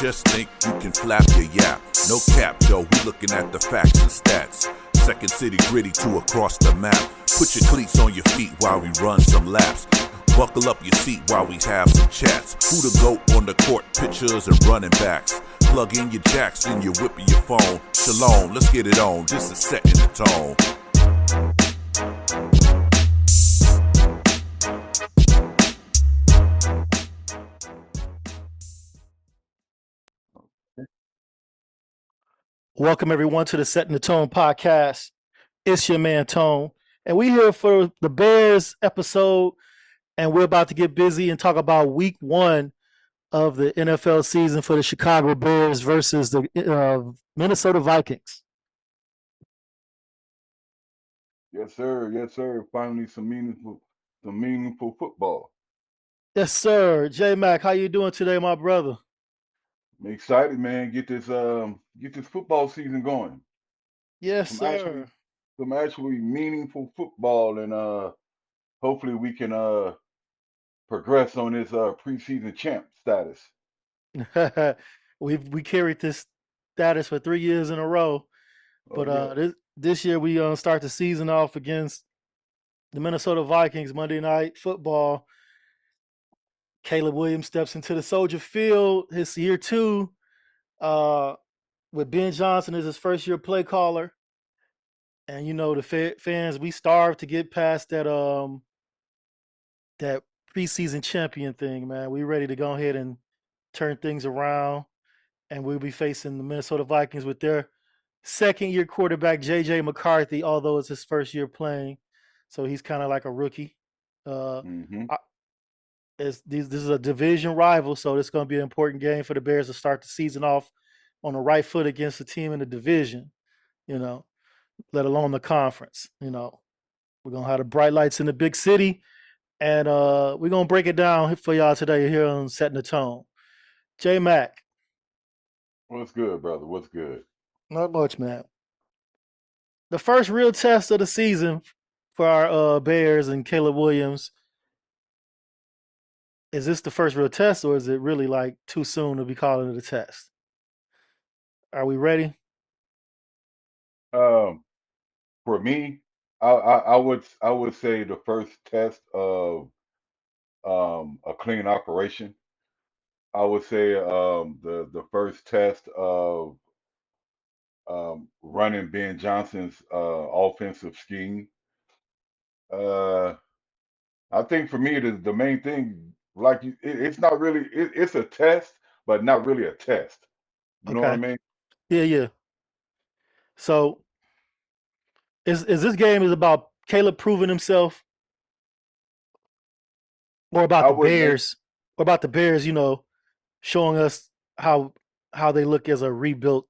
just think you can flap your yap. No cap, yo, we looking at the facts and stats. Second city gritty to across the map. Put your cleats on your feet while we run some laps. Buckle up your seat while we have some chats. Who the GOAT on the court, pictures and running backs. Plug in your jacks and you're whipping your phone. Shalom, let's get it on, just a setting the tone. Welcome everyone to the Setting the Tone podcast. It's your man Tone, and we're here for the Bears episode, and we're about to get busy and talk about week 1 of the NFL season for the Chicago Bears versus the Minnesota Vikings. Yes, sir. Yes, sir. Finally, some meaningful football. Yes, sir. J-Mac, how you doing today, my brother? I'm excited, man. Get this football season going. Yes, sir. Some actually meaningful football, and hopefully we can progress on this preseason champ status. we carried this status for 3 years in a row, but this year we start the season off against the Minnesota Vikings Monday Night Football. Caleb Williams steps into the Soldier Field, his year 2, with Ben Johnson as his first year play caller. And you know, the fans, we starved to get past that that preseason champion thing, man. We ready to go ahead and turn things around, and we'll be facing the Minnesota Vikings with their second-year quarterback J.J. McCarthy, although it's his first year playing, so he's kind of like a rookie. This is a division rival, so it's going to be an important game for the Bears to start the season off on the right foot against a team in the division, you know, let alone the conference. You know, we're going to have the bright lights in the big city, and we're going to break it down for y'all today here on Setting the Tone. J-Mac. What's good, brother? What's good? Not much, man. The first real test of the season for our Bears and Caleb Williams. Is this the first real test, or is it really like too soon to be calling it a test? Are we ready? For me, I would say the first test of a clean operation. I would say the first test of running Ben Johnson's offensive scheme. I think for me the main thing, like it's not really it's a test, but not really a test. You know what I mean? Yeah. So is this game is about Caleb proving himself, or about the Bears, or about the Bears, you know, showing us how they look as a rebuilt,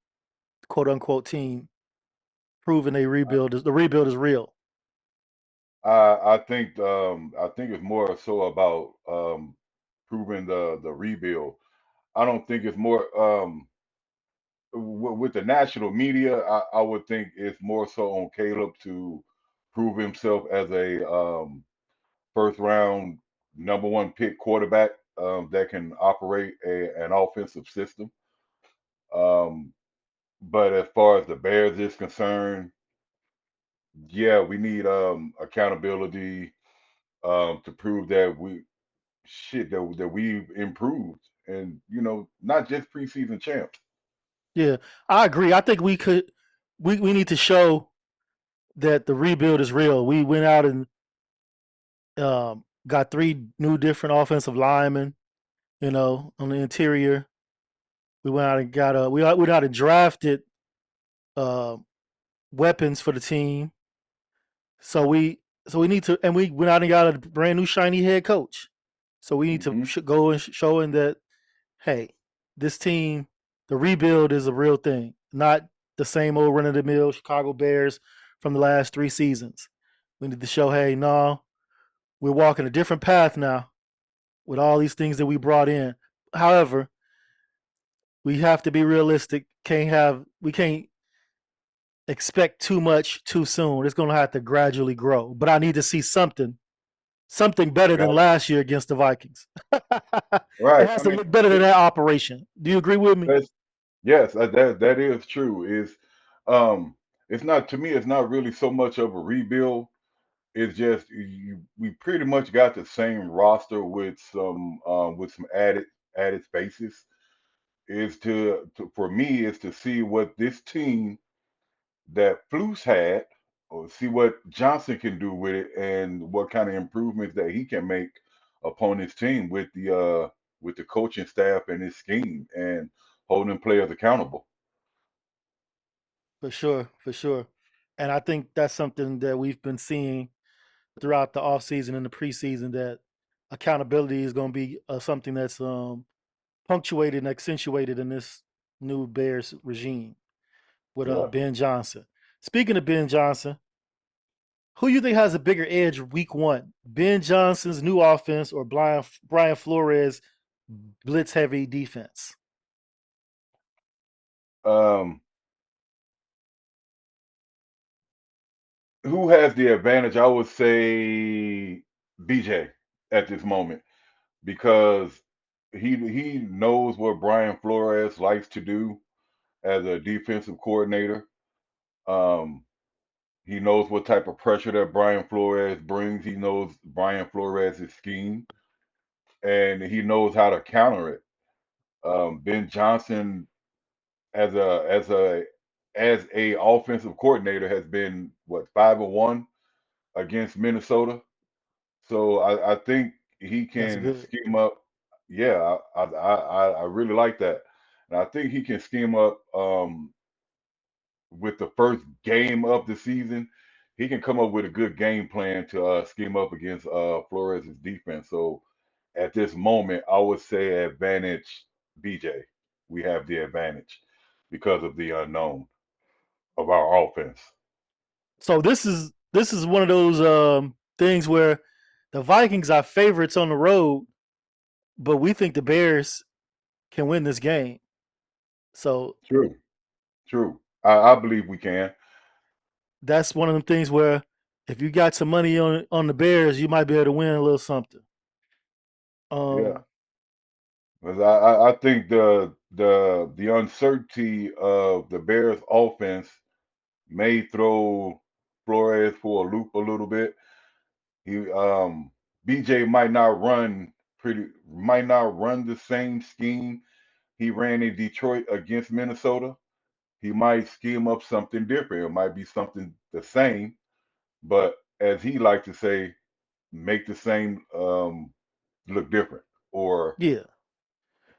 quote unquote, team, proving the rebuild is real. I think it's more so about proving the rebuild. I don't think it's more with the national media. I would think it's more so on Caleb to prove himself as a first round number 1 pick quarterback that can operate an offensive system. But as far as the Bears is concerned, yeah, we need accountability to prove that we've improved, and you know, not just preseason champs. Yeah, I agree. I think we need to show that the rebuild is real. We went out and got 3 new different offensive linemen, you know, on the interior. We went out and got we went out and drafted weapons for the team. So we need to, and we went out and got a brand new shiny head coach. So we need to go and showing that, hey, this team, the rebuild is a real thing, not the same old run-of-the-mill Chicago Bears from the last 3 seasons. We need to show, hey, no, we're walking a different path now with all these things that we brought in. However, we have to be realistic. We can't expect too much too soon. It's going to have to gradually grow. But I need to see something something better than Got last year against the Vikings. It right. has I to mean, look better than that operation. Do you agree with me? that's yes, that is true. Um, it's not to me. It's not really so much of a rebuild. It's just we pretty much got the same roster with some added spaces. Is to for me is to see what this team that Flus had, or see what Johnson can do with it, and what kind of improvements that he can make upon his team with the coaching staff and his scheme and holding players accountable. For sure, for sure. And I think that's something that we've been seeing throughout the offseason and the preseason, that accountability is going to be something that's punctuated and accentuated in this new Bears regime with Yeah. Ben Johnson. Speaking of Ben Johnson, who you think has a bigger edge week one? Ben Johnson's new offense or Brian Flores' blitz heavy defense? Um, who has the advantage? I would say BJ at this moment because he knows what Brian Flores likes to do as a defensive coordinator. Um, he knows what type of pressure that Brian Flores brings. He knows Brian Flores' scheme, and he knows how to counter it. Ben Johnson, as a offensive coordinator, has been what 5-1 against Minnesota. So I think he That's can good. scheme up. Yeah, I really like that, and I think he can scheme up with the first game of the season. He can come up with a good game plan to scheme up against Flores' defense. So at this moment, I would say advantage BJ. We have the advantage because of the unknown of our offense. So this is one of those things where the Vikings are favorites on the road, but we think the Bears can win this game. So True, true. I believe we can. that's one of them things where if you got some money on the Bears, you might be able to win a little something. Yeah. Um, 'Cause I think the uncertainty of the Bears offense may throw Flores for a loop a little bit. He BJ might not run the same scheme he ran in Detroit against Minnesota. He might scheme up something different. It might be something the same, but as he liked to say, make the same look different. Or yeah,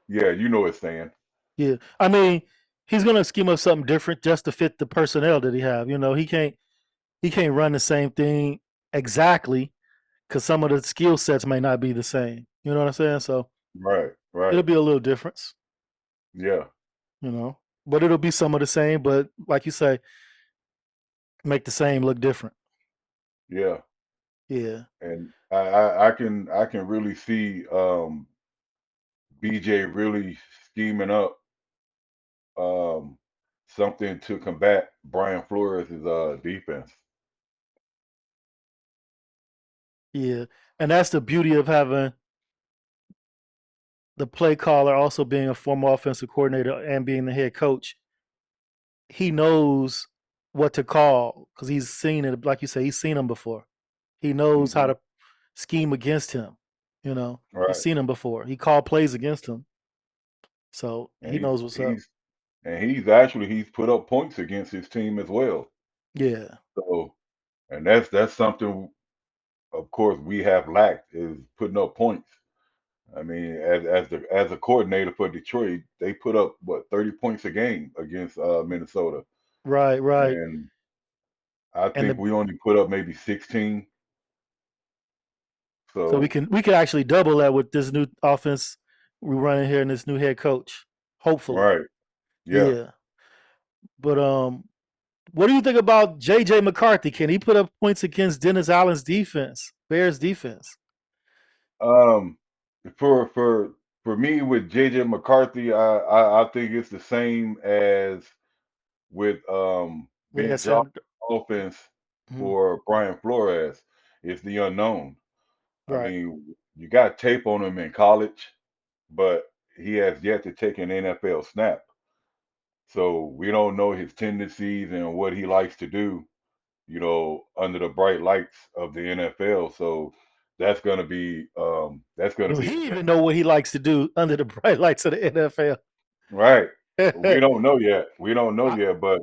yeah, you know it's saying. yeah. I mean, he's gonna scheme up something different just to fit the personnel that he have. You know, he can't run the same thing exactly because some of the skill sets may not be the same. You know what I'm saying? So Right, it'll right. be a little difference. Yeah, You know, but it'll be some of the same. But like you say, make the same look different. yeah. Yeah, And I can really see BJ really scheming up um, something to combat Brian Flores' defense. yeah. And that's the beauty of having the play caller also being a former offensive coordinator and being the head coach. He knows what to call because he's seen it. Like you say, he's seen them before. He knows how Hmm. to scheme against him. You know, he's Right, seen him before. He called plays against him, so and he knows what's up. he's put up points against his team as well. Yeah, So, and that's something, of course, we have lacked is putting up points. I mean, as a coordinator for Detroit, they put up what 30 points a game against Minnesota, right, right. and I And think we only put up maybe 16. so we So, can we can actually double that with this new offense we're running here and this new head coach. Hopefully, right, yeah. yeah. But what do you think about J.J. McCarthy? Can he put up points against Dennis Allen's defense, Bears defense? Um, for for for me with J.J. McCarthy, I think it's the same as with We Ben had Johnson Sam. offense Mhm. for Brian Flores. It's the unknown. I Right. mean, you got tape on him in college, but he has yet to take an NFL snap. So we don't know his tendencies and what he likes to do, under the bright lights of the NFL. So that's gonna Do be he even know what he likes to do under the bright lights of the NFL? right. We don't know yet. We don't know I- yet, but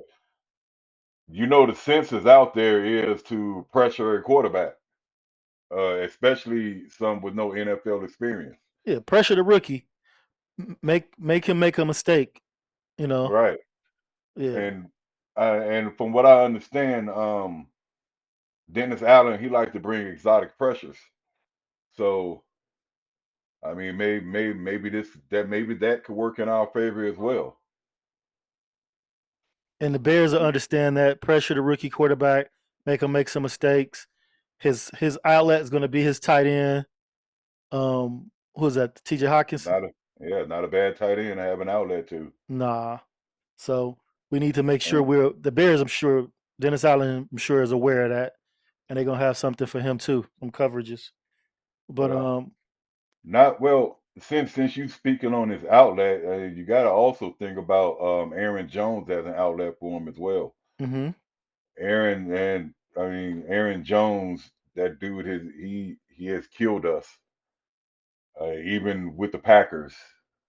the census out there is to pressure a quarterback, especially some with no NFL experience. yeah, pressure the rookie, make him make a mistake. You know. Right. Yeah. And from what I understand, Dennis Allen, he likes to bring exotic pressures. So I mean, maybe that could work in our favor as well. And the Bears will understand that pressure the rookie quarterback, make him make some mistakes. His outlet is going to be his tight end. Who's that? T.J. Hawkinson? Not a bad tight end to have an outlet to. Nah. So we need to make sure And we're the Bears. I'm sure Dennis Allen. I'm sure is aware of that, and they're gonna have something for him too, some coverages. But well, not well. Since you speaking on his outlet, you got to also think about Aaron Jones as an outlet for him as well. mm-hmm. Aaron Jones, that dude, he has killed us, even with the Packers.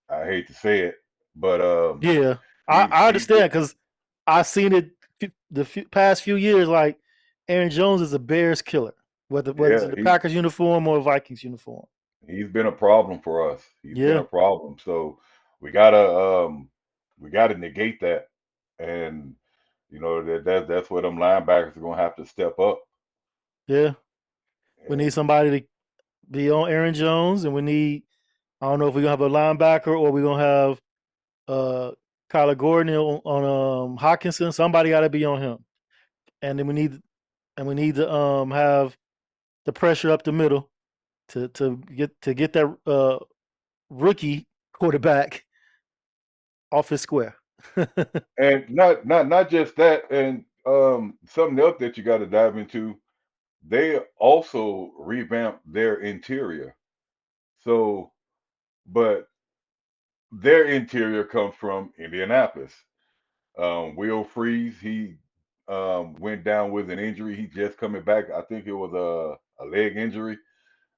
I hate to say it, but Yeah, he's I he's understand because I've seen it past few years. Like Aaron Jones is a Bears killer, whether it's yeah in the Packers uniform or Vikings uniform. he's been a problem for us. He's been Yeah, a problem. So we gotta negate that, and that's where them linebackers are gonna have to step up. yeah. We need And somebody to be on Aaron Jones, and we need. I don't know if we're gonna have a linebacker or we're gonna have uh Kyler Gordon on Hawkinson. Somebody got to be on him, and then we need to have the pressure up the middle to get that rookie quarterback off his square. and not just that, and something else that you got to dive into. They also revamped their interior. So, but their interior comes from Indianapolis. Will Freeze, he went down with an injury. He just coming back. I think it was a leg injury.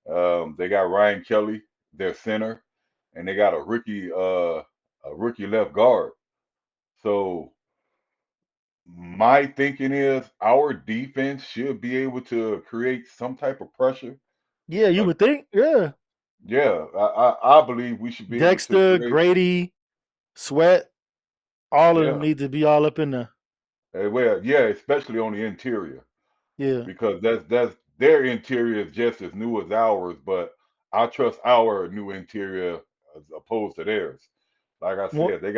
They got Ryan Kelly, their center, and they got a rookie left guard. So my thinking is our defense should be able to create some type of pressure. Yeah, you Uh, would think. Yeah, yeah, I believe we should be able to Dexter, create. Grady, Sweat, all of them Yeah, need to be all up in there. well, yeah, especially on the interior, Yeah. because that's their interior is just as new as ours, but I trust our new interior as opposed to theirs. Like I What? said, they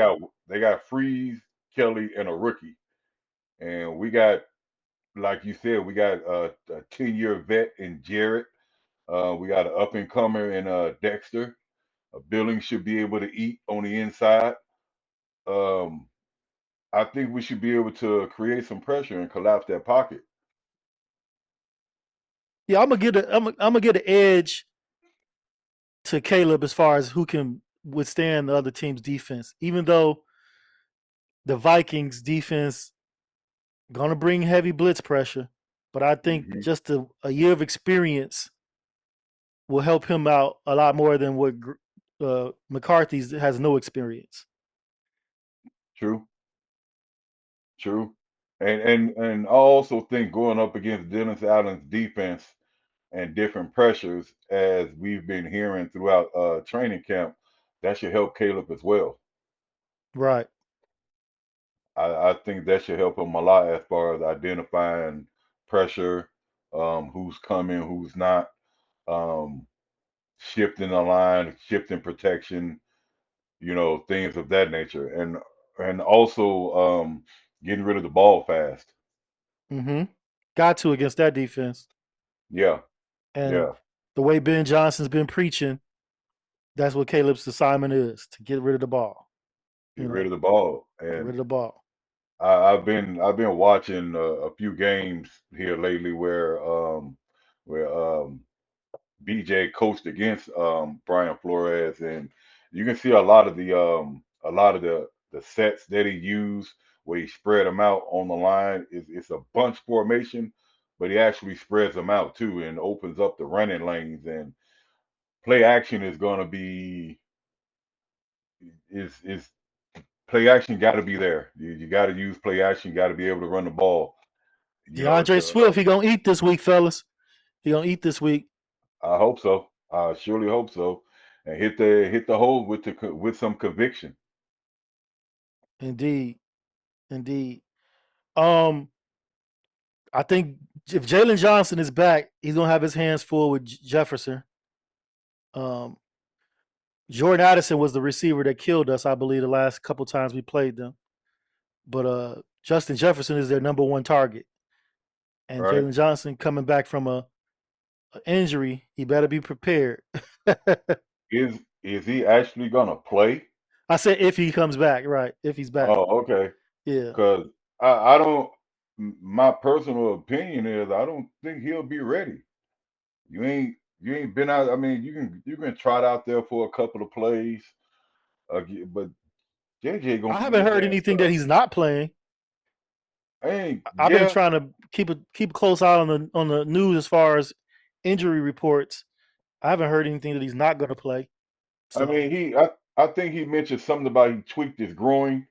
got Freeze, Kelly, and a rookie, and we got, like you said, we got a 10-year vet in Jarrett. We got an up and comer in Dexter. A Billings should be able to eat on the inside. Um, I think we should be able to create some pressure and collapse that pocket. Yeah, I'm gonna get an edge to Caleb as far as who can withstand the other team's defense. Even though the Vikings defense gonna bring heavy blitz pressure, but I think Hmm. just a year of experience will help him out a lot more than what McCarthy's has no experience. True, true. And I also think going up against Dennis Allen's defense and different pressures, as we've been hearing throughout training camp, that should help Caleb as well. Right. I think that should help him a lot as far as identifying pressure, who's coming, who's not, um, shifting the line, shifting protection, things of that nature, and also getting rid of the ball fast. Mm-hmm. Got to against that defense. Yeah, And yeah, the way Ben Johnson's been preaching, that's what Caleb's assignment is to get rid of the ball. get You rid know, of the ball. get rid And of the ball. I've been watching a few games here lately where BJ coached against Brian Flores, and you can see a lot of the sets that he used where he spread them out on the line. It's a bunch formation, but he actually spreads them out too and opens up the running lanes. And play action is going to be is play action got to be there. You got to use play action. Got to be able to run the ball. DeAndre To Swift, he gonna eat this week, fellas. He gonna eat this week. I hope so. I surely hope so, and hit the hole with some conviction. Indeed, indeed. Um, I think if Jaylon Johnson is back, he's gonna have his hands full with Jefferson. Um, Jordan Addison was the receiver that killed us, I believe, the last couple times we played them. But Justin Jefferson is their number one target, and Right? Jaylon Johnson coming back from a injury, he better be prepared. Is he actually gonna play? I said if he comes back, right? If he's back, Oh, okay. yeah. Because I don't. My personal opinion is I don't think he'll be ready. You ain't been out. I mean, you can trot out there for a couple of plays, but JJ gonna I be haven't his heard ass anything that up. he's not playing. I've been Yeah. trying to keep a close eye on the news as far as injury reports. I haven't heard anything that he's not going to play. I So mean, I think he mentioned something about he tweaked his groin.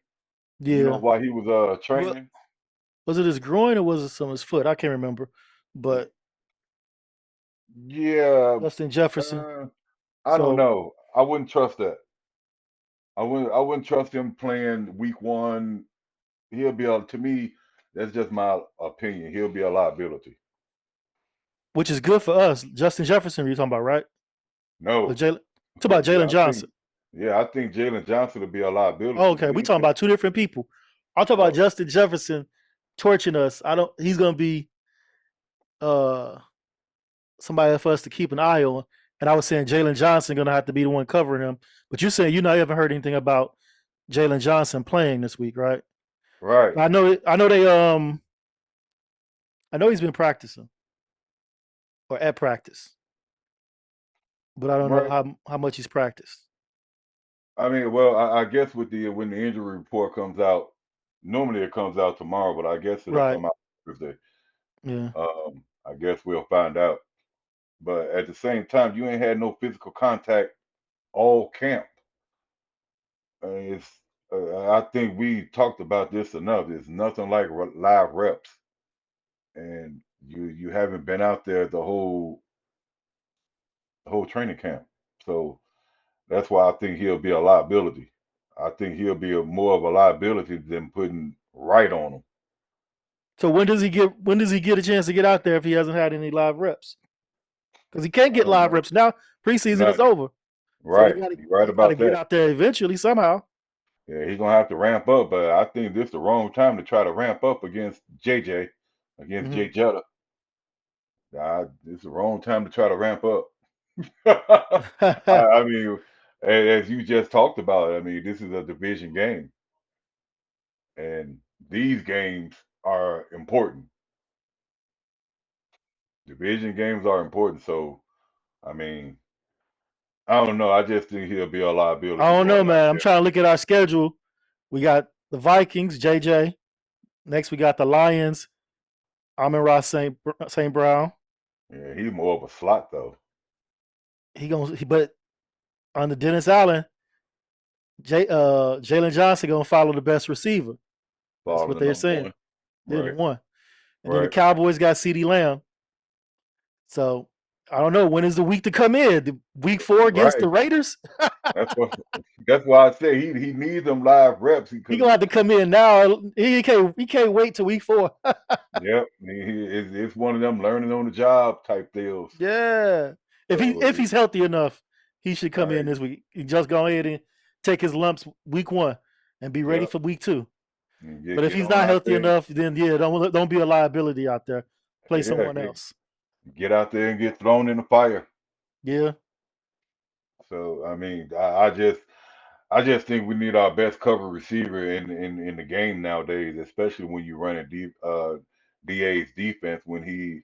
yeah, While he was well, training. was it his groin or was it some of his foot? I can't remember. But Yeah. Justin Jefferson. Uh, I don't So know. I wouldn't trust that. I wouldn't trust him playing week one. He'll be to me. That's just my opinion. He'll be a liability. which is good for us. Justin Jefferson, you're talking about, right? Or No, Jalen. Talk about yeah, Jalen Johnson. I think Jaylon Johnson will be a Oh, liability. okay, we talking about two different people. I'll talk about Oh, Justin Jefferson torching us. I don't. He's gonna be uh somebody for us to keep an eye on. And I was saying Jalen Johnson gonna have to be the one covering him. But you're saying you haven't heard anything about Jalen Johnson playing this week, right? right, I know. I know they. I know he's been practicing or at practice, but I don't know right. how much he's practiced. I mean, well, I guess with the when the injury report comes out, normally it comes out tomorrow, but I guess it'll Right. come out Thursday. Yeah. I guess we'll find out. But at the same time, you ain't had no physical contact all camp. It's I think we talked about this enough. It's nothing like live reps, and you haven't been out there the whole training camp. So that's why I think he'll be a liability. I think he'll be more of a liability than putting right on him. So when does he get a chance to get out there if he hasn't had any live reps? Because he can't I get don't live know. reps now. Preseason is Not over, so he right. got to You're right he got to about get that. out there eventually somehow. Yeah, he's gonna have to ramp up, but I think this is the wrong time to try to ramp up against JJ, against Hmm. Jay Jetta. It's the wrong time to try to ramp up. I mean, as you just talked about, I mean, this is a division game, and these games are important. Division games are important. So, I mean, I don't know. I just think he'll be a I liability don't know, going out man. I'm there. trying to look at our schedule. We got the Vikings, J.J. Next, we got the Lions, Amon-Ra St. Brown. Yeah, he's more of a slot though, But on the Dennis Allen, Jalen Johnson gonna follow the best receiver. That's following what the they're number saying. one. They're the Right, one. And then the right. Cowboys got CeeDee Lamb. So I don't know when is the week to come in. Week 4 against the Right. Raiders. That's what. That's why I say he needs them live reps He because gonna have to come in now. He can't wait till week 4. yep, it's one of them learning on the job type deals. Yeah. If he So if he's healthy enough, he should come in right, this week. He just go ahead and take his lumps week 1 and be ready yep, for week 2. and But if get he's on not out healthy there. enough, then yeah, don't be a liability out there. Play Yeah, someone else. get out there and get thrown in the fire. Yeah. So I mean, I just think we need our best cover receiver in the game nowadays, especially when you run a deep DA's defense when he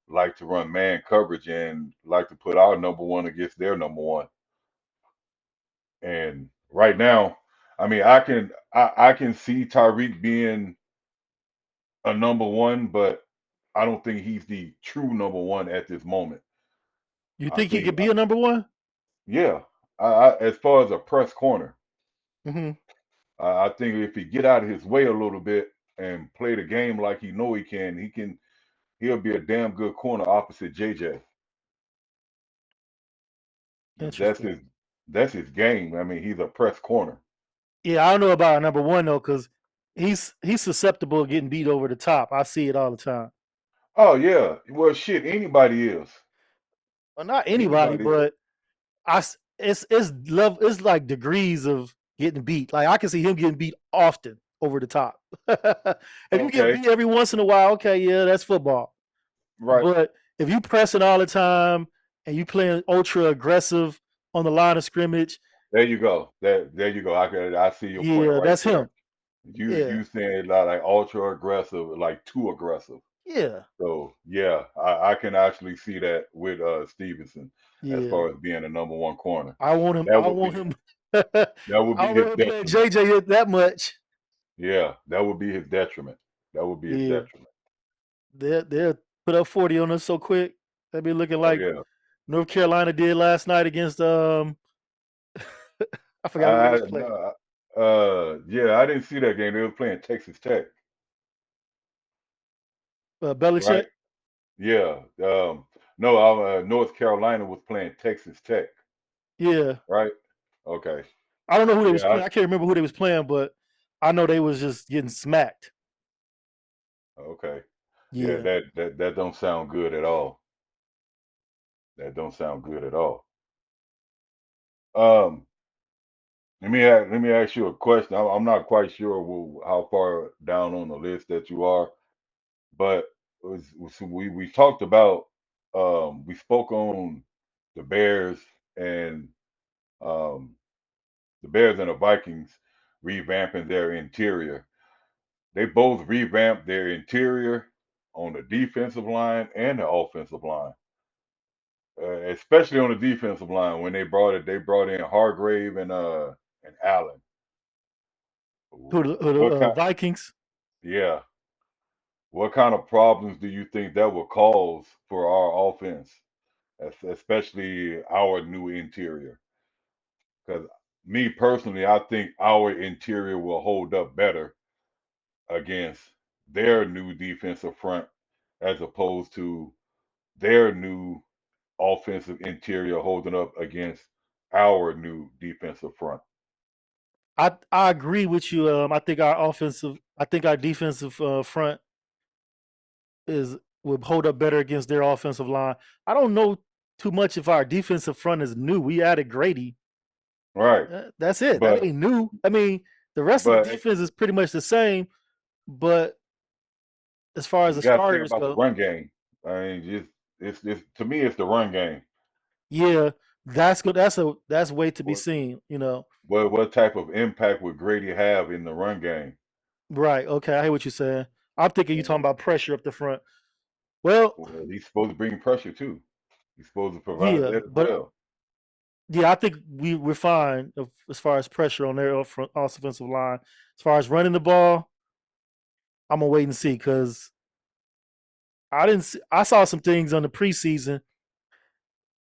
like to run man coverage and like to put our number one against their number one. And right now, I mean, I can see Tyreek being a number one, but I don't think he's the true number one at this moment. You I think he think, could be a number one? yeah, as far as a press corner, Mm-hmm. I think if he get out of his way a little bit and play the game like he'll be a damn good corner opposite JJ. That's Interesting. his that's his game. I mean, he's a press corner. Yeah, I don't know about number one though, because he's susceptible to getting beat over the top. I see it all the time. Oh yeah, well shit, anybody is. Well, not anybody, Anybody. but it's like degrees of getting beat. Like I can see him getting beat often over the top. If you get Okay, beat every once in a while, okay, yeah, that's football. right. But if you pressing all the time and you playing ultra aggressive on the line of scrimmage, There you go. There you go. I see your point yeah, right that's there. him. You Yeah, saying like ultra aggressive, like too aggressive. yeah, So yeah, I can actually see that with Stevenson as yeah. far as being a number one corner. I want him. That I would want be him. that would I be don't his want him playing detriment. JJ that much. Yeah, that would be his detriment. That would be his Yeah, detriment. they'll put up 40 on us so quick. They'll be looking Oh like yeah. North Carolina did last night against I forgot who they I was playing. no yeah, I didn't see that game. They were playing Texas Tech, right? Belichick. Yeah. No, North Carolina was playing Texas Tech, Yeah, right? Okay. I don't know who they was Yeah, playing. I can't remember who they was playing, but I know they was just getting smacked. okay. Yeah, Yeah, that don't sound good at all. That don't sound good at all. Um, let me ask you a question. I'm not quite sure how far down on the list that you are, but we talked about we spoke on the Bears and um the Bears and the Vikings revamping their interior. They both revamped their interior on the defensive line and the offensive line. Especially on the defensive line when they brought in Hargrave and Allen. who the What kind? Vikings. Yeah, what kind of problems do you think that will cause for our offense, especially our new interior? Because me personally, I think our interior will hold up better against their new defensive front as opposed to their new offensive interior holding up against our new defensive front. I agree with you. I think our defensive front is would hold up better against their offensive line. I don't know too much if our defensive front is new. We added Grady. Right. That's it. That But ain't new. I mean, the rest of the but defense is pretty much the same, but as far as you the got to think starters about the go, run game. I mean, just it's to me it's the run game. yeah, that's good. That's way to be What seen. You know, what type of impact would Grady have in the run game? right? Okay, I hear what you're saying. I'm thinking you talking And about pressure up the front. Well, well, he's supposed to bring pressure too. He's supposed to provide yeah, that as but well. yeah, I think we're fine as far as pressure on their offensive line. As far as running the ball, I'm gonna wait and see because I didn't. I saw some things on the preseason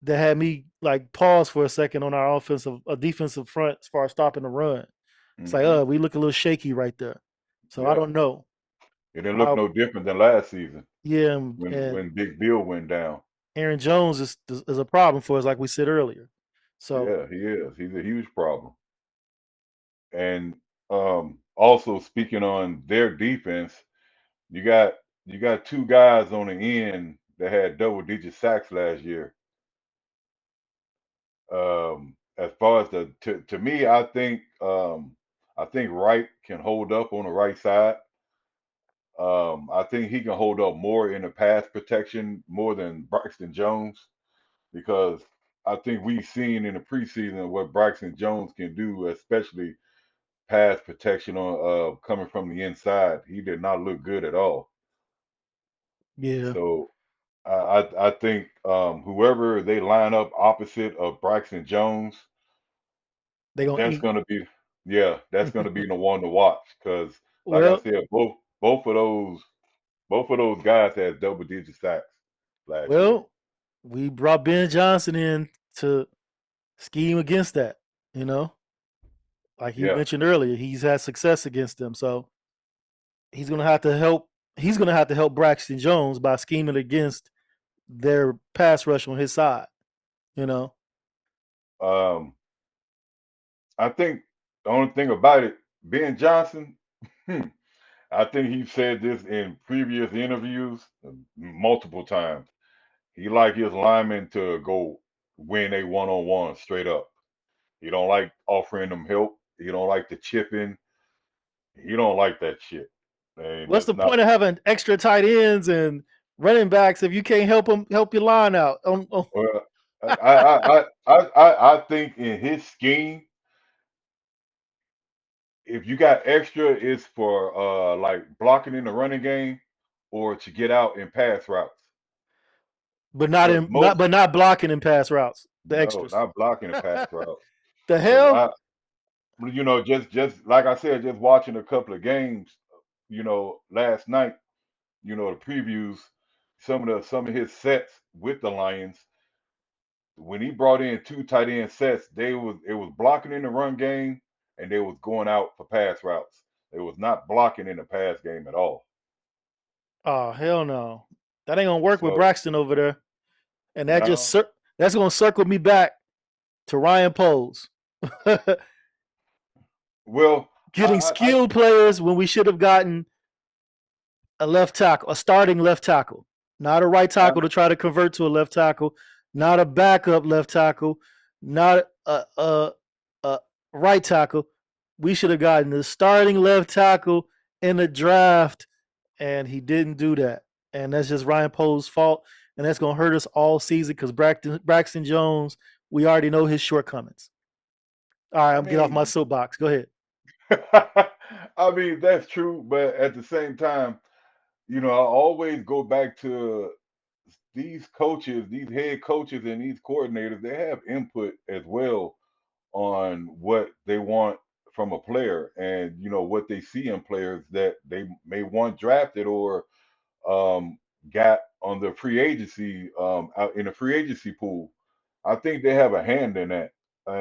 that had me like pause for a second on our defensive front as far as stopping the run. It's like, Hmm. we look a little shaky right there. So I Yeah, don't know. it didn't look I no different than last season Yeah, and when Big Bill went down. Aaron Jones is a problem for us, like we said earlier. So Yeah, he is. He's a huge problem. And also speaking on their defense, you got you got two guys on the end that had double digit sacks last year. As far as to me, I think Wright can hold up on the right side. I think he can hold up more in the pass protection more than Braxton Jones because I think we've seen in the preseason what Braxton Jones can do, especially pass protection on coming from the inside. He did not look good at all. yeah, So I think whoever they line up opposite of Braxton Jones, They gonna that's eat. gonna be that's gonna be the one to watch because, like I Well, said, both of those guys had double-digit sacks last year. well, we brought Ben Johnson in to scheme against that. You know, like you Yeah. mentioned earlier, he's had success against them. So he's gonna have to help. He's gonna have to help Braxton Jones by scheming against their pass rush on his side. You know, Um, I think the only thing about it, Ben Johnson, I think he said this in previous interviews multiple times. He like his linemen to go win a one-on-one straight up. He don't like offering them help. He don't like the chipping. He don't like that shit. And what's that's the not point of having extra tight ends and running backs if you can't help your line out? well. I think in his scheme, if you got extra, it's for like blocking in the running game or to get out in pass routes. But not Because in not most but not blocking in pass routes. The no, extras. not blocking in pass routes. The Because hell? just like I said, just watching a couple of games, last night, the previews, some of his sets with the Lions, when he brought in two tight end sets, it was blocking in the run game and they was going out for pass routes. It was not blocking in the pass game at all. Oh hell no. That ain't gonna work with So Braxton over there. And no, that's gonna circle me back to Ryan Poles. well, Getting skilled players when we should have gotten a left tackle, a starting left tackle, not a right I, tackle to try to convert to a left tackle, not a backup left tackle, not a right tackle. We should have gotten the starting left tackle in the draft, and he didn't do that. And that's just Ryan Poe's fault, and that's gonna hurt us all season because Braxton Jones, we already know his shortcomings. All right, I I'm get off my mean, soapbox. Go ahead. I mean that's true, but at the same time, I always go back to these coaches, these head coaches, and these coordinators. They have input as well on what they want from a player, and what they see in players that they may want drafted or um, got on the free agency out in the free agency pool. I think they have a hand in that.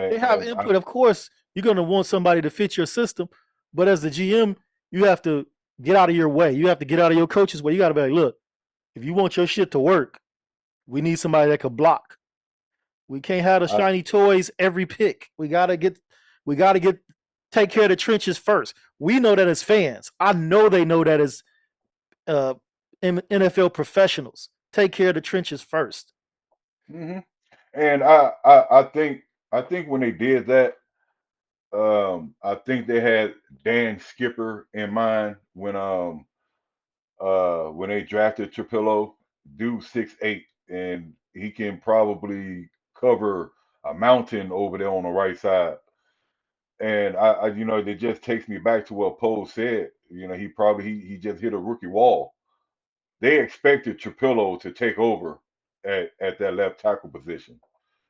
They have And input. Of course, you're going to want somebody to fit your system, but as the GM, you have to get out of your way. You have to get out of your coach's way. You got to be like, look, if you want your shit to work, we need somebody that can block. We can't have the I, shiny toys every pick. We got to get, take care of the trenches first. We know that as fans. I know they know that as uh, NFL professionals. Take care of the trenches first. hmm And I think when they did that, I think they had Dan Skipper in mind when they drafted Trapillo, dude 6'8", and he can probably cover a mountain over there on the right side. And it just takes me back to what Poe said. He just hit a rookie wall. They expected Trapillo to take over at that left tackle position.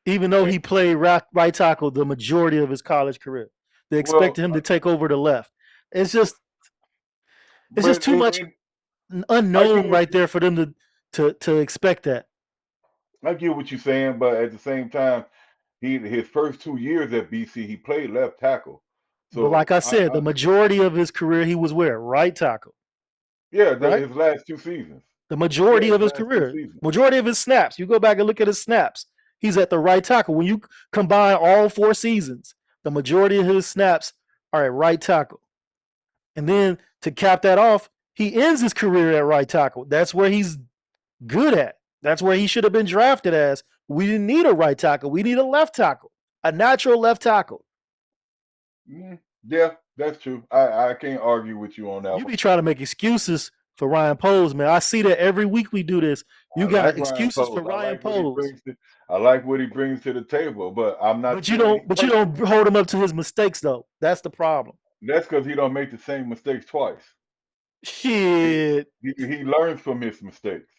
Even though And, he played right tackle the majority of his college career. They well, expected him to take over the left. It's just it's just but too much I get unknown what right there for them to expect that. I get what you're saying, but at the same time, his first 2 years at BC, he played left tackle. But So like I said, the majority of his career he was where? Right tackle, yeah, right? his last 2 seasons. The Yeah, majority his of his last two career, seasons. majority of his snaps. You go back and look at his snaps. He's at the right tackle. When you combine all 4 seasons, the majority of his snaps are at right tackle. And then to cap that off, he ends his career at right tackle. That's where he's good at. That's where he should have been drafted as. We didn't need a right tackle. We need a left tackle, a natural left tackle. Yeah, that's true. I can't argue with you on that You one. be trying to make excuses for Ryan Poles, man. I see that every week we do this. You I like got Ryan excuses for Poles. Ryan Poles, I like what he brings to the table, but I'm not but you saying don't. he's But you perfect. don't hold him up to his mistakes, though. That's the problem. That's because he don't make the same mistakes twice. Shit. He learns from his mistakes.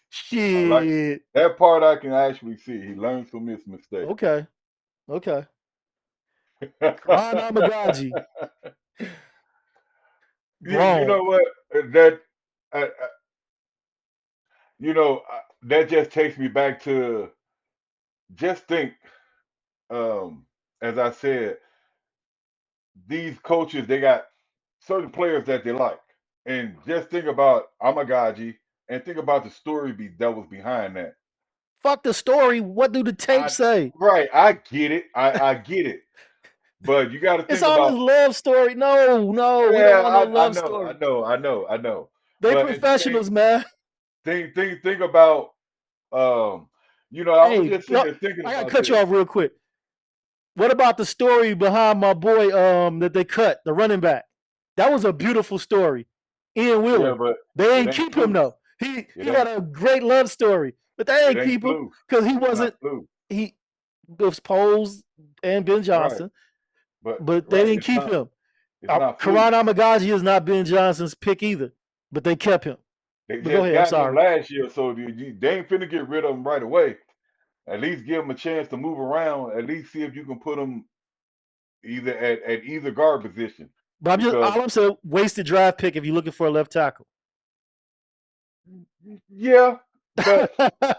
I like Shit. that part. I can actually see he learns from his mistakes. Okay. Ron Amagaji. You Wrong. know what? That uh, that just takes me back to just think. As I said, these coaches they got certain players that they like, and just think about Amagaji and think about the story that was behind that. Fuck the story. What do the tape say? Right, I get it. I get it. But you got to It's think always about. love story. No, we don't Yeah, want no I love know, I story. know, I know, I know. They But at the professionals, man. think about. Um, I was Hey, just sitting look, there thinking I gotta about cut you this. off real quick. What about the story behind my boy that they cut, the running back? That was a beautiful story. Ian Yeah, Wheeler. but They it ain't ain't keep him flu. though. He It had ain't. a great love story, but they It ain't ain't keep him flu. because he It's not wasn't flu. he was Poles and Ben Right. Johnson, But but they right, didn't keep him. it's not flu. Karan Amagaji is not Ben Johnson's pick either, but they kept him. They But go just ahead, I'm got him sorry. last year, so they ain't finna get rid of him right away. At least give him a chance to move around. At least see if you can put him either at either guard position. But Because all I'm saying, wasted draft pick if you're looking for a left tackle. yeah, but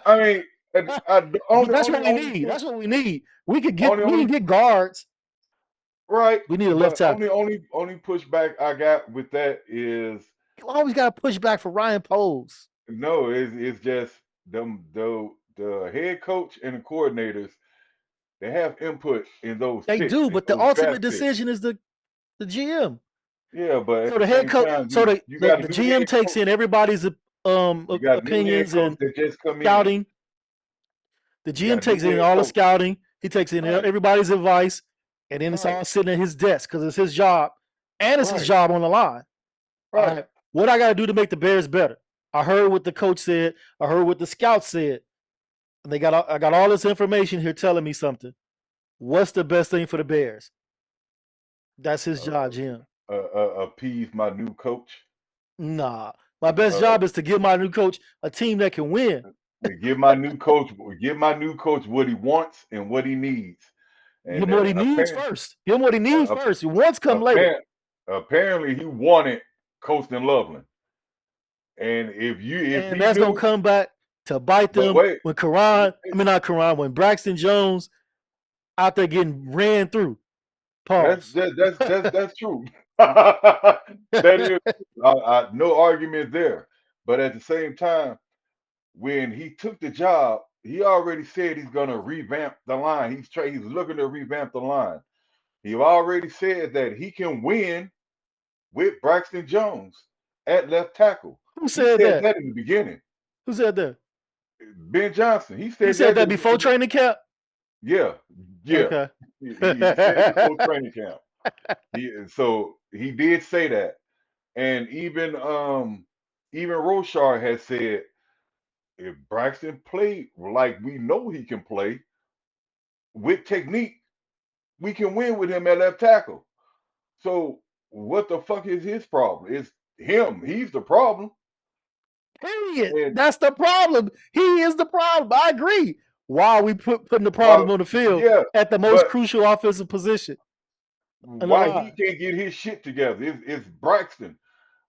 I mean, the But only that's only what we only need. push That's what we need. We only can get guards. right, We need a left but tackle. only pushback I got with that is You always got to push back for Ryan Poles. no, it's just them the head coach and the coordinators. They have input in those They picks, do, in but the those ultimate draft picks. decision is the GM. Yeah, but at So the the head same coach, time, so you got a the new head GM takes coach. in everybody's You got a new head opinions coach and that just come in. scouting. The You got GM a new takes in head all the coach. scouting. He takes in Right, everybody's advice, and then it's right, all sitting at his desk because it's his job, and it's his right, job on the line. All right. right, what I got to do to make the Bears better? I heard what the coach said. I heard what the scouts said. And I got all this information here telling me something. What's the best thing for the Bears? That's his job, Jim. Appease my new coach. Nah. My best Uh, job is to give my new coach a team that can win. give my new coach what he wants and what he needs. Give And him what he needs first. Give him what he needs first. Your wants come later. apparently he wanted Coastal Loveland. And if And he that's gonna knew, come back to bite but them wait, when not Karan, when Braxton Jones out there getting ran through. that's Pause. that's true. That is no argument there. But at the same time, when he took the job, he already said he's gonna revamp the line. He's looking to revamp the line. He already said that he can win with Braxton Jones at left tackle. Who He said said that? that in the beginning. Who said that? Ben Johnson. He He said said that. that before training camp? Yeah, yeah. Okay. He said it before training camp. So he did say that, and even Roshar has said if Braxton played like we know he can play with technique, we can win with him at left tackle. So what the fuck is his problem? It's him. He's the problem. Period. And That's the problem. He is the problem. I agree. Why are we putting the problem why? on the field Yeah, at the most but crucial offensive position in the why he line? can't get his shit together? It's Braxton.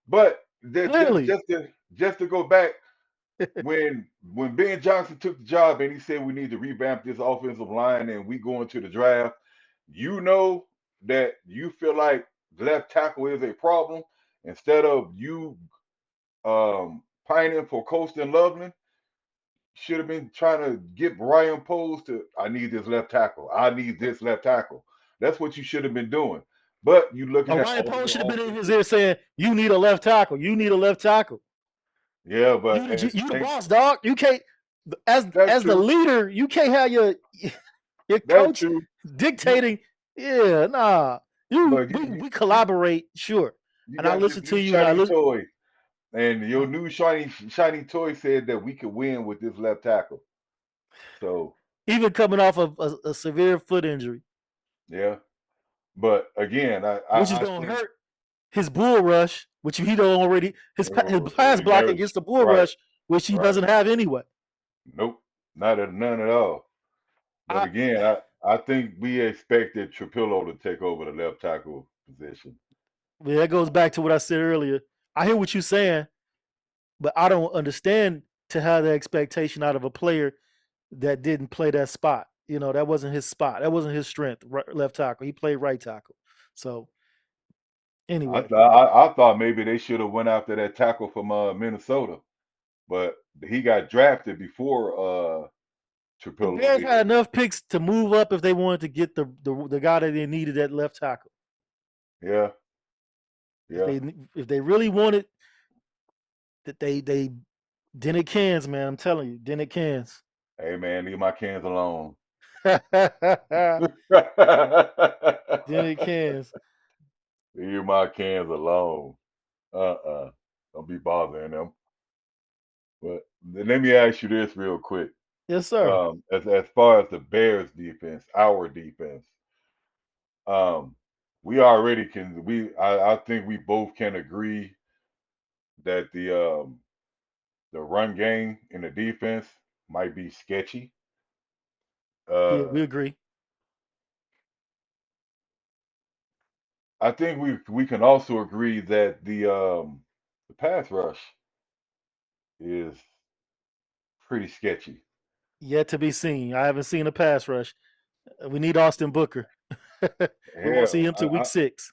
But Clearly. just to go back when Ben Johnson took the job and he said we need to revamp this offensive line and we go into the draft, you know that you feel like left tackle is a problem instead of you pining for Colston Loveland. Should have been trying to get Ryan Poles to I need this left tackle. I need this left tackle. That's what you should have been doing. But you looking at Ryan all Poles should have your been in his offenses. ear saying, "You need a left tackle. You need a left tackle. Yeah, but You the boss, dog. You can't that's as the true. leader. You can't have your That's coach true. You dictating. Yeah, nah. but We collaborate, sure. you And I got this listen to new you, and I shiny look toy, and your new shiny toy said that we could win with this left tackle. So even coming off of a severe foot injury, yeah, but again, which is I gonna think hurt. his bull rush, which he don't already his pass block There's against the bull right, rush, which he right. doesn't have anyway. Nope, none at all. But I, again, I think we expected Trapillo to take over the left tackle position. that goes back to what I said earlier. I hear what you're saying, but I don't understand to have the expectation out of a player that didn't play that spot. You know, that wasn't his spot. That wasn't his strength. Left tackle. He played right tackle. So anyway, I thought maybe they should have went after that tackle from Minnesota, but he got drafted before the Trapillo Bears did. had enough picks to move up if they wanted to get the guy that they needed at left tackle. Yeah, If yeah. they really wanted that they Dennett cans, man. I'm telling you, Dennett cans. Hey man, leave my cans alone. Dennett cans. Leave my cans alone. Don't be bothering them. But let me ask you this real quick. Yes, sir. As far as the Bears defense, our defense, um, we already can I think we both can agree that the run game in the defense might be sketchy. Yeah, Uh, we agree. I think we can also agree that the pass rush is pretty sketchy. Yet to be seen. I haven't seen a pass rush. We need Austin Booker. We won't see Hell, him till week 6.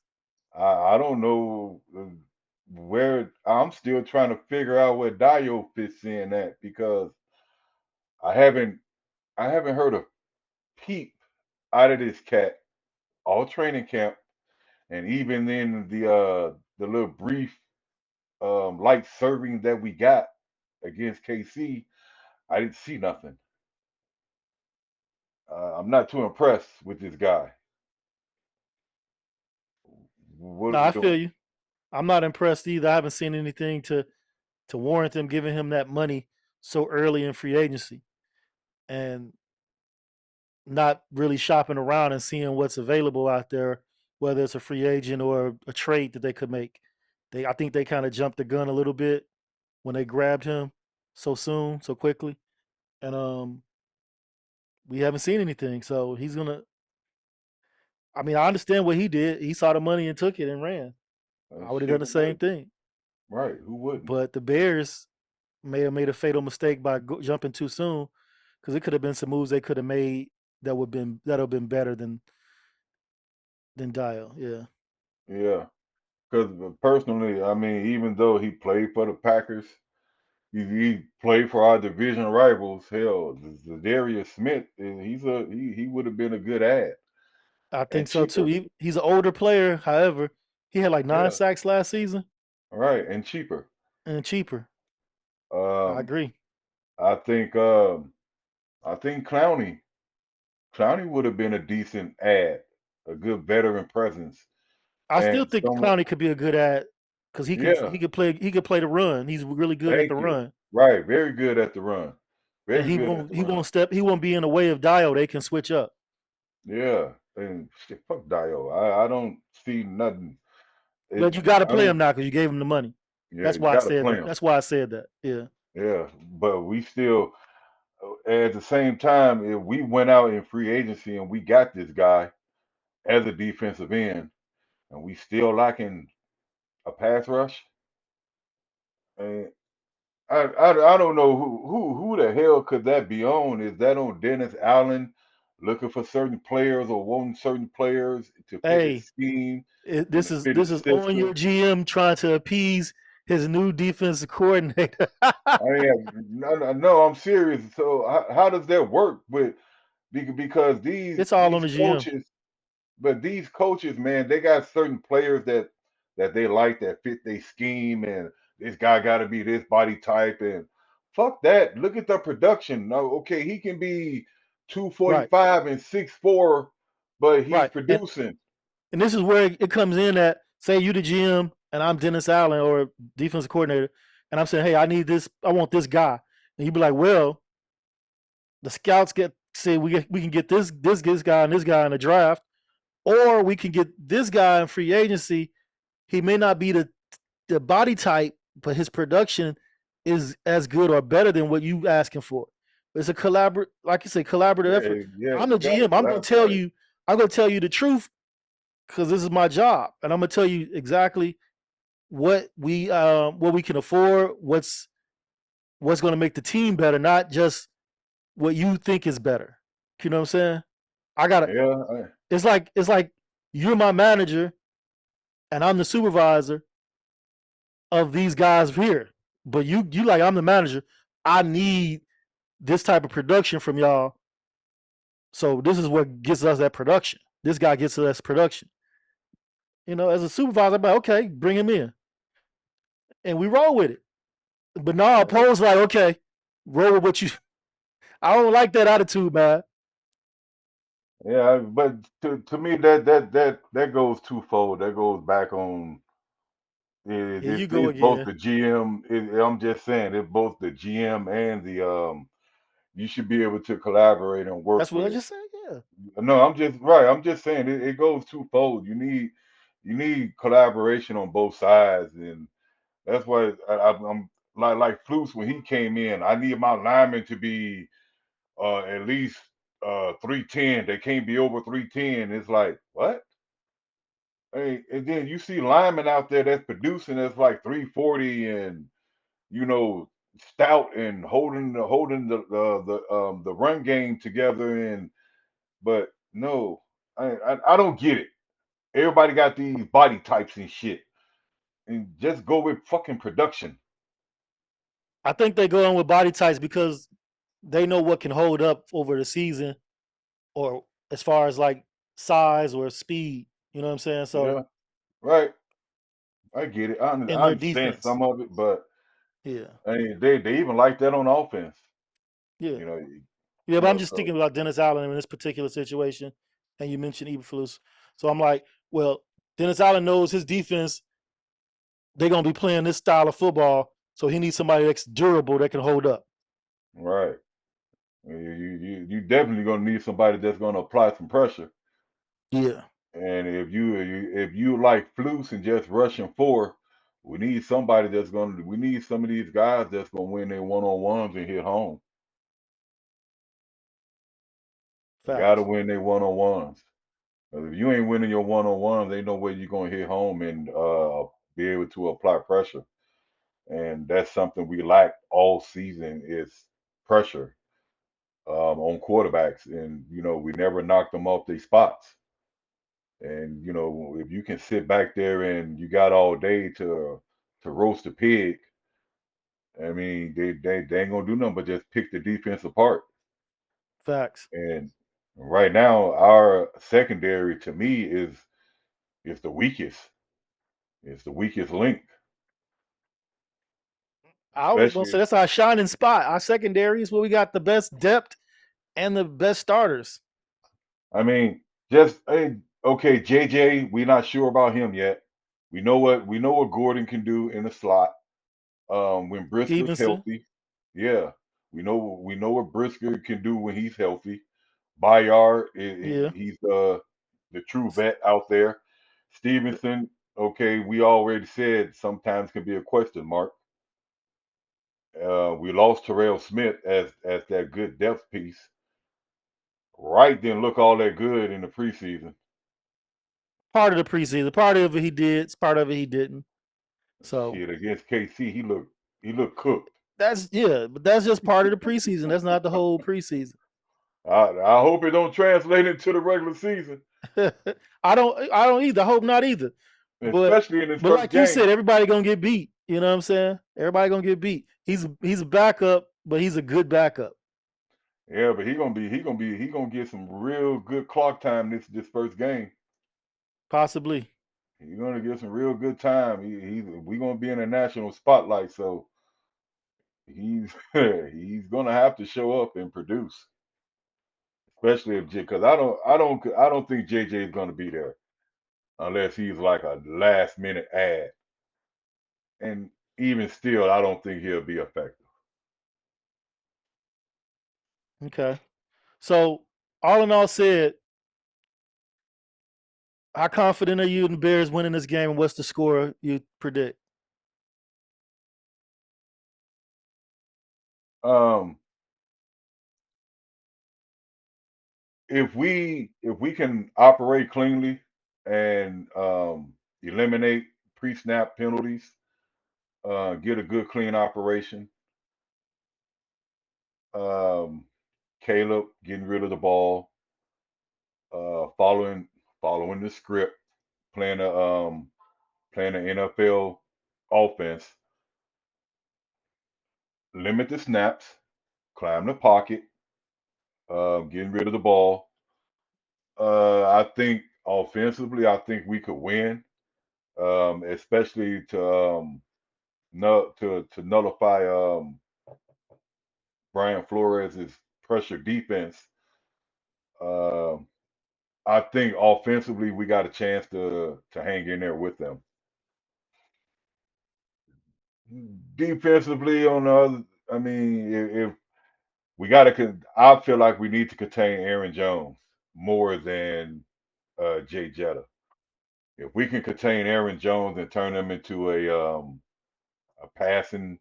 I don't know where I'm still trying to figure out where Dio fits in at because I haven't I haven't heard a peep out of this cat all training camp and even in the little brief light serving that we got against KC, I didn't see nothing. I'm not too impressed with this guy. No, What, I what, feel you. I'm not impressed either. I haven't seen anything to warrant them giving him that money so early in free agency and not really shopping around and seeing what's available out there, whether it's a free agent or a trade that they could make. I think they kind of jumped the gun a little bit when they grabbed him so soon, so quickly, and we haven't seen anything. So he's gonna. I mean, I understand what he did. He saw the money and took it and ran. I would have shit, done the who same wouldn't? thing. Right? Who wouldn't? But the Bears may have made a fatal mistake by jumping too soon, because it could have been some moves they could have made that'll been better than Dial. Yeah, Yeah. Because personally, I mean, even though he played for the Packers, he played for our division rivals. Hell, Darius Smith, he would have been a good ad I and think so too. cheaper. He's an older player. However, he had like 9 Yeah, sacks last season right, and cheaper. and cheaper. I Um, agree. I think um, I think Clowney would have been a decent ad, a good veteran presence, I still and think someone. Clowney could be a good ad because Yeah, he could play the run. He's really good at the thank you. run, Right, very good at the run. and Very good at the run. he won't be in the way of Dio. They can switch up. Yeah, and shit, fuck Dio. I don't see nothing. It, But you got to I play don't. him now because you gave him the money. Yeah, That's you why I got to said play that. him. That's why I said that. Yeah. Yeah, but we still, at the same time, if we went out in free agency and we got this guy as a defensive end, and we still lacking a pass rush, and I don't know who the hell could that be on? Is that on Dennis Allen looking for certain players or wanting certain players to fit his Hey, scheme and to fit this his is on your system? GM trying to appease his new defensive coordinator. I mean, no, I'm serious. So how does that work with because It's all on these the GM. coaches, but these coaches, man, they got certain players that they like that fit their scheme, and this guy got to be this body type, and fuck that. Look at the production. No, okay, he can be Right. 245 and 6'4", but he's Right. producing. And this is where it comes in that say you the GM and I'm Dennis Allen or defensive coordinator, and I'm saying, hey, I want this guy, and you be like, well, the scouts say we can get this guy and this guy in the draft, or we can get this guy in free agency, he may not be the body type, but his production is as good or better than what you asking for. It's a like you say, collaborative effort. Yeah, I'm you the got to GM. collaborate. I'm gonna tell you the truth because this is my job, and I'm gonna tell you exactly what we can afford, what's gonna make the team better, not just what you think is better. You know what I'm saying? I gotta. Yeah, It's like you're my manager and I'm the supervisor of these guys here. But you like I'm the manager. I need this type of production from y'all. So this is what gets us that production. This guy gets us production. As a supervisor, I'm like, okay, bring him in. And we roll with it. But now Poe's like, okay, roll with what you I don't like that attitude, man. yeah, but to me that goes twofold. That goes back on Here you go it's both again. the GM. I'm just saying it's both the GM and the you should be able to collaborate and work That's what I with. just said. Yeah. No, I'm just right. I'm just saying it goes twofold. You need collaboration on both sides, and that's why I'm like Flus when he came in. I need my linemen to be at least 310. They can't be over 310. It's like what? Hey, and then you see linemen out there that's producing that's like 340 and you know stout and holding the run game together and but no, I don't get it. Everybody got these body types and shit, and just go with fucking production. I think they go in with body types because they know what can hold up over the season or as far as like size or speed. You know what I'm saying? So Yeah, right. I get it. in I their understand defense. some of it, but Yeah. I mean, they even like that on offense. Yeah. You know, Yeah, but I'm just so thinking about Dennis Allen in this particular situation. And you mentioned Eberflus. So I'm like, well, Dennis Allen knows his defense, they're gonna be playing this style of football. So he needs somebody that's durable that can hold up. right. You definitely gonna need somebody that's gonna apply some pressure. Yeah. And if you like flukes and just rushing four, we need some of these guys that's gonna win their one on ones and hit home. They gotta Facts. win their one on ones. If you ain't winning your one on ones, ain't no way you're gonna hit home and be able to apply pressure. And that's something we lacked all season is pressure on quarterbacks. And we never knocked them off their spots. And if you can sit back there and you got all day to roast a pig, I mean they ain't gonna do nothing but just pick the defense apart. Facts. And right now our secondary to me is the weakest. It's the weakest link, I was gonna say especially. that's our shining spot. Our secondary is where we got the best depth and the best starters. I mean, just okay, JJ. We're not sure about him yet. We know what Gordon can do in the slot. When Brisker's Stevenson. healthy, yeah, we know what Brisker can do when he's healthy. Bayard, Yeah. he's the true vet out there. Stevenson, okay, we already said sometimes can be a question mark. We lost Terrell Smith as that good depth piece. Wright didn't look all that good in the preseason. Part of the preseason. Part of it he did, part of it he didn't. So Shit, against KC, he looked cooked. but that's just part of the preseason. That's not the whole preseason. I hope it don't translate into the regular season, I don't either. I hope not either. But especially in his but first like you game. said, everybody gonna get beat. You know what I'm saying? Everybody gonna get beat. He's a backup, but he's a good backup. Yeah, but he gonna get some real good clock time this first game. Possibly. He's gonna get some real good time. We gonna be in a national spotlight, so he's he's gonna have to show up and produce, especially if because I don't think JJ is gonna be there unless he's like a last minute ad, and even still, I don't think he'll be effective. Okay. So all in all said, How confident are you in the Bears winning this game, and what's the score you predict? Um, if we can operate cleanly and eliminate pre-snap penalties, get a good clean operation. Um, Caleb getting rid of the ball, following the script, playing the NFL offense, limit the snaps, climb the pocket, getting rid of the ball. I think offensively, I think we could win, especially to nullify Brian Flores' pressure defense. Uh, I think offensively we got a chance to hang in there with them. Defensively, on the other, I mean, if we got to, I feel like we need to contain Aaron Jones more than J.J. If we can contain Aaron Jones and turn him into a passing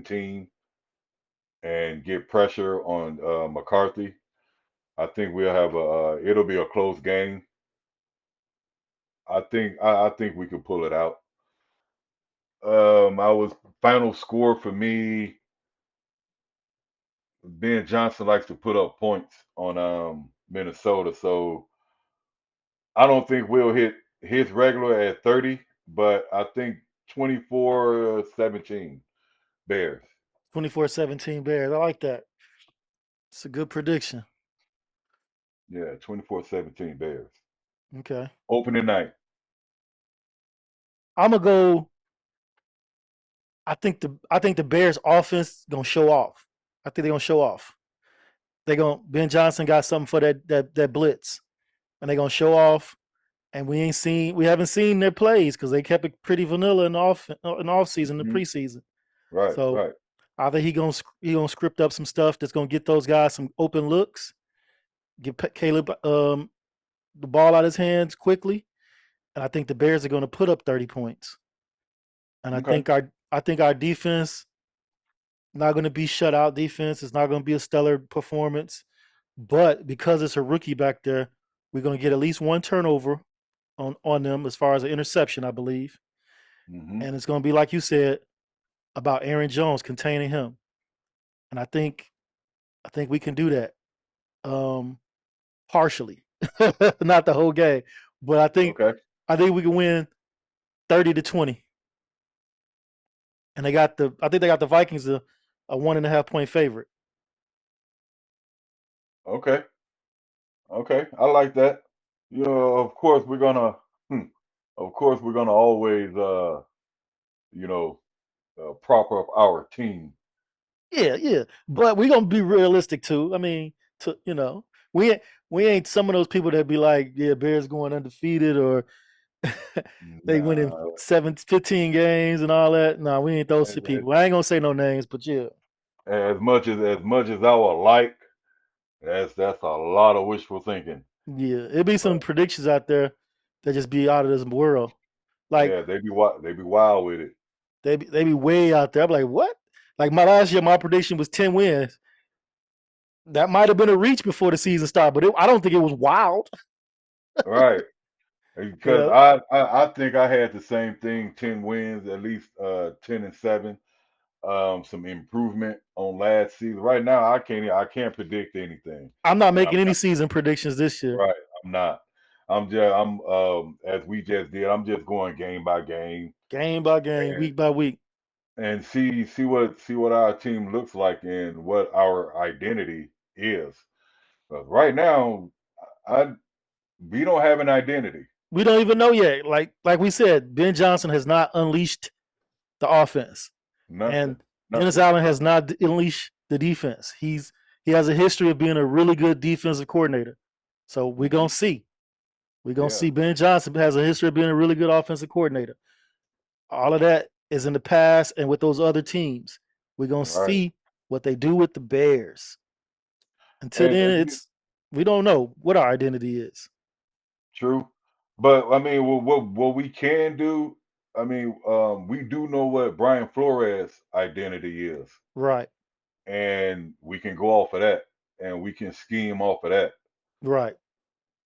team and get pressure on McCarthy, I think we'll have it'll be a close game. I think we can pull it out. I was final score for me. Ben Johnson likes to put up points on Minnesota, so I don't think we'll hit his regular at 30, but I think 24-17 Bears. 24-17 Bears. I like that. It's a good prediction. Yeah, 24-17 Bears. Okay. Opening night. I'm gonna go. I think the Bears offense gonna show off. I think they're gonna show off. Ben Johnson got something for that blitz, and they're gonna show off. And we haven't seen their plays because they kept it pretty vanilla in the off season, the Mhm. preseason. Right, So right. I think he gonna script up some stuff that's gonna get those guys some open looks, get Caleb the ball out of his hands quickly, and I think the Bears are gonna put up 30 points. And Okay. I think our defense not going to be shutout defense. It's not going to be a stellar performance, but because it's a rookie back there, we're going to get at least one turnover on them as far as an interception, I believe. Hmm. And it's going to be like you said about Aaron Jones containing him, and I think we can do that partially, not the whole game, but Okay. I think we can win 30-20. And I think they got the Vikings a 1.5 point favorite. Okay. Okay. I like that. You know, of course we're gonna always you know, prop up our team. Yeah, yeah. But we're gonna be realistic too. I mean, we we ain't some of those people that be like, yeah, Bears going undefeated or they winning Nah, 15 games and all that. No, we ain't those as, people. I ain't gonna say no names, but yeah. as much as I would like, that's a lot of wishful thinking. Yeah. It'd be some But predictions out there that just be out of this world. Like yeah, they be wild with it. they be way out there. I'm like, what? Like my last year, my prediction was 10 wins. That might have been a reach before the season started, but I don't think it was wild. Right. Because Yeah, I think I had the same thing, 10 wins, at least 10-7. Some improvement on last season. Right now I can't predict anything. I'm not And I'm making any season predictions this year. right. I'm not. I'm as we just did, I'm just going game by game Game by game, and week by week. see what our team looks like and what our identity is. But right now, I we don't have an identity. We don't even know yet. Like we said, Ben Johnson has not unleashed the offense, Nothing. and Dennis Nothing. Allen has not unleashed the defense. He has a history of being a really good defensive coordinator. So we're Hmm. gonna see. We're gonna Yeah. see. Ben Johnson has a history of being a really good offensive coordinator. All of that is in the past, and with those other teams, we're gonna Right. see what they do with the Bears. Until And then, you we don't know what our identity is. true. But I mean, what we can do, I mean, we do know what Brian Flores' identity is, Right. and we can go off of that, and we can scheme off of that. Right.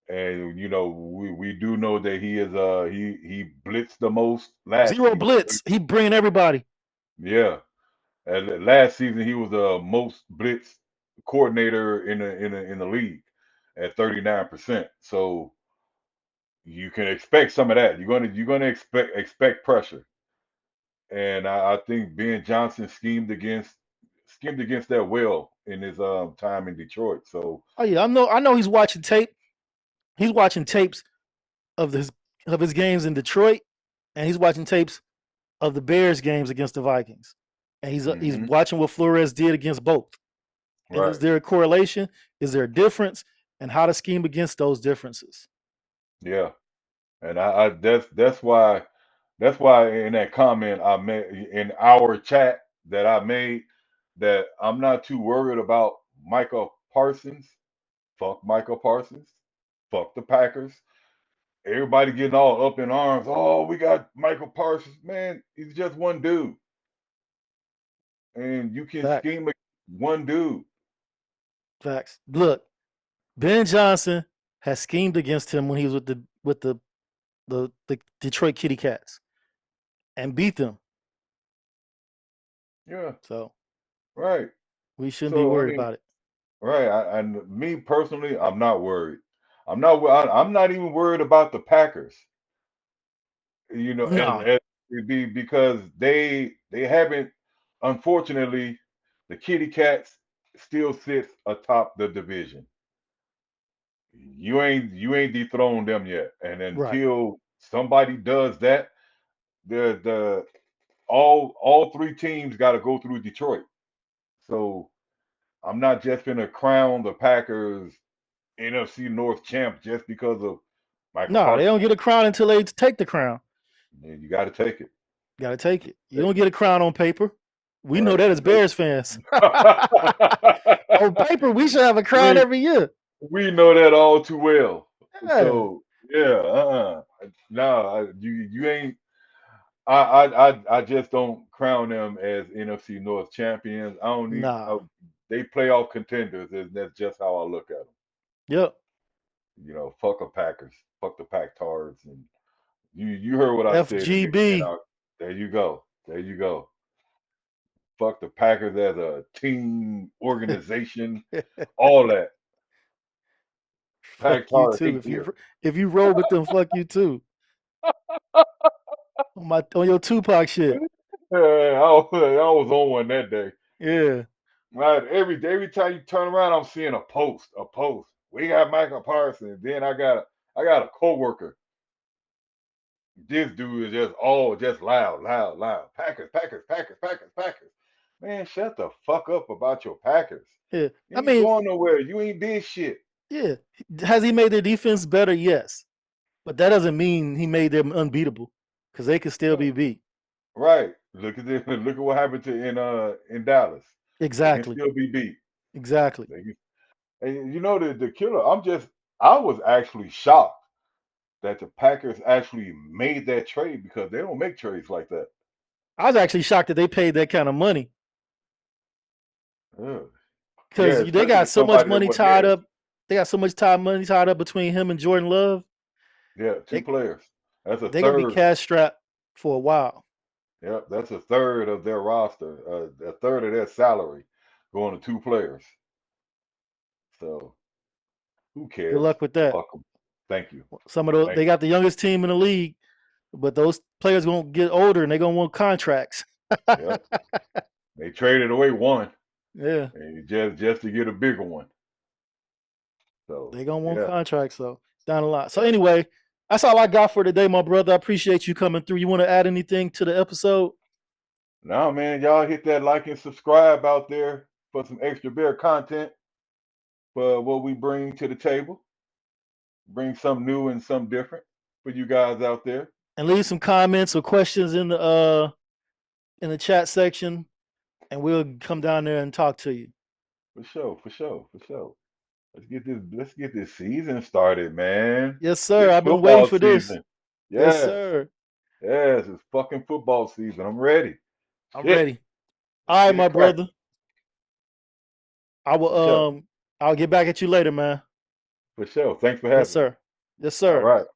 And we do know that he is he blitzed the most last Zero season. blitz. He bringing everybody. Yeah, and last season he was the most blitz coordinator in the league at 39%. So you can expect some of that. You're gonna expect pressure. And I think Ben Johnson schemed against that well in his time in Detroit. So Oh yeah, I know he's watching tape. He's watching tapes of his games in Detroit, and he's watching tapes of the Bears games against the Vikings, and he's hmm watching what Flores did against both. And is right, there a correlation? Is there a difference? And how to scheme against those differences? yeah. And I that's why in that comment I made in our chat that I made that I'm not too worried about Michael Parsons. Fuck Michael Parsons. Fuck the Packers. Everybody getting all up in arms. Oh, we got Michael Parsons. Man, he's just one dude. And you can Facts. scheme one dude. Facts. Look, Ben Johnson has schemed against him when he was with the Detroit Kitty Cats and beat them. Yeah, So right. we shouldn't be So I worried mean, about it. right. And me personally, I'm not worried. I'm not even worried about the Packers. And Nah, it'd be because they haven't. Unfortunately, the Kitty Cats still sits atop the division. You ain't dethroned them yet, and right. until somebody does that, the all three teams got to go through Detroit. So I'm not just gonna crown the Packers NFC North champ just because of Michael Nah, they Parsons. don't get a crown until they take the crown. Man, you got to take it. Got to take it. You Take don't get a crown on paper. We know Right. that as Bears fans. On paper, we should have a crown we every year. we know that all too well. Yeah. So yeah, no, you ain't. I just don't crown them as NFC North champions. I don't need. Nah. They playoff contenders, and that's just how I look at them. Yep. Fuck the Packers, fuck the Pack Tards, and you heard what I said in FGB. our. There you go, there you go. Fuck the Packers as a team organization, all that. Fuck Pack you Tard too. hate If you here. if you roll with them, fuck you too. On your Tupac shit. Yeah, I was on one that day. Yeah. Right, every time you turn around, I'm seeing a post, a post. We got Michael Parsons. Then I got a coworker. This dude is just loud, loud, loud. Packers, Packers, Packers, Packers, Packers. Man, shut the fuck up about your Packers. Yeah. You I ain't mean, going nowhere. You ain't did shit. yeah. Has he made their defense better? Yes. But that doesn't mean he made them unbeatable. Because they can still be beat. Right. Look at this. Look at what happened to in Dallas. They can Exactly. still be beat. Exactly. And the killer. I was actually shocked that the Packers actually made that trade because they don't make trades like that. I was actually shocked that they paid that kind of money. Yeah, yeah, Because they especially got so much somebody that money wasn't tied theirs. up. They got so much money tied up between him and Jordan Love. Yeah, two They players. That's a they're gonna be third. cash strapped for a while. Yep, that's a third of their roster. A third of their salary going to two players. So who Good cares? luck with that. Fuck them. Thank you. Some of those Thank they got the youngest team in the league, but those players gonna get older and they're gonna want contracts. you. Yep. They traded away one, Yeah, and just to get a bigger one. So they gonna want yeah. contracts though down the line. So anyway, that's all I got for today, my brother. I appreciate you coming through. You want to add anything to the episode? Now, man, y'all hit that like and subscribe out there for some extra bear content for what we bring to the table. Bring some new and some different for you guys out there. And leave some comments or questions in the chat section, and we'll come down there and talk to you. For sure, for sure, for sure. Let's get this season started, man. Yes, sir. It's I've been waiting football for this. season. Yes, Yes. sir. Yes, it's fucking football season. I'm ready. I'm Shit. ready. All right, Get my it cracking. brother. I will For sure. I'll get back at you later, man. For sure. Thanks for having Yes, me. sir. Yes, All sir. right.